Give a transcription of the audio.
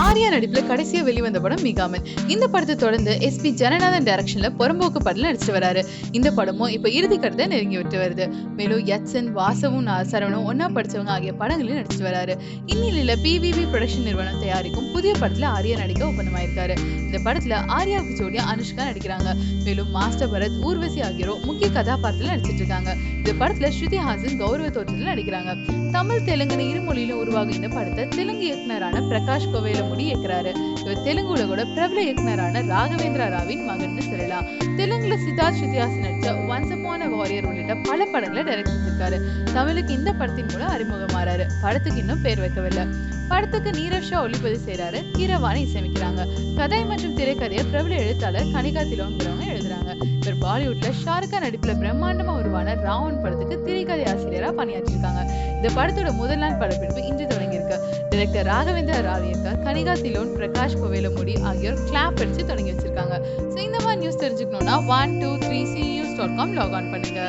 ஆர்யா நடிப்புல கடைசியா வெளிவந்த படம் மிகாமன். இந்த படத்தை தொடர்ந்து எஸ்பி ஜனநாதன் டைரக்ஷன்ல புறம்போக்கு படத்துல நடிச்சிட்டு வராரு. இந்த படமும் இப்ப இறுதி கட்டத்தை நெருங்கி விட்டு வருது. மேலும் யட்சன், வாசவும் சரவணும் ஒன்னா படிச்சவங்க ஆகிய படங்களையும் நடிச்சிட்டு வராரு. இந்நிலையில பிவிபி ப்ரொடக்ஷன் நிறுவனம் தயாரிக்கும் புதிய படத்துல ஆர்யா நடிக்க ஒப்பந்தமாயிருக்காரு. இந்த படத்துல ஆர்யாவுக்கு ஜோடியா அனுஷ்கா நடிக்கிறாங்க. மேலும் மாஸ்டர் பரத், ஊர்வசி ஆகியோரும் முக்கிய கதாபாத்திரத்துல நடிச்சிட்டு இருக்காங்க. இந்த படத்துல ஸ்ருதி ஹாசன் கௌரவ தோற்றத்தில் நடிக்கிறாங்க. தமிழ், தெலுங்கு இரு மொழியிலும் உருவாகும் இந்த படத்தை தெலுங்கு இயக்குனரான பிரகாஷ் கோவேலமுடி இயக்குறாரு. இவர் தெலுங்குல கூட பிரபல இயக்குனரான ராகவேந்திரா ராவின் மகன்னு சொல்லலாம். தெலுங்குல சித்தார்த் ஸ்ருதிஹாசன் நடிச்ச ஒன்ஸ் அப்பான் எ வாரியர் உள்ளிட்ட பல படங்களை டைரக்ட் செஞ்சிருக்காரு. தமிழுக்கு இந்த படத்தின் மூலம் அறிமுகமாறாரு. படத்துக்கு இன்னும் பேர் வைக்கவில்லை. படத்துக்கு நீரவ் ஷா ஒளிப்பதிவு செய்யறாரு. கீரவாணி இசையமைக்கிறாங்க. கதை மற்றும் திரைக்கதையை பிரபல எழுத்தாளர் கனிகா திலோன்கிறவங்க எழுதுறாங்க. இவர் பாலிவுட்ல ஷாருக்கான் நடிப்புல பிரம்மாண்டமா உருவான ராவன் படத்துக்கு திரைக்கதை ஆசிரியரா பணியாற்றிருக்காங்க. இந்த படத்தோட முதல் நாள் படப்பிடிப்பு இன்று தொடங்கியிருக்கு. டைரக்டர் ராகவேந்திர ராவ் இயக்க, கனிகா திலோன், பிரகாஷ் கோவேலமுடி ஆகியோர் கிளாப் அடிச்சு தொடங்கி வச்சிருக்காங்க. இந்த மாதிரி நியூஸ் தெரிஞ்சுக்கணும்னா 123cnews.com லாக் ஆன் பண்ணுங்க.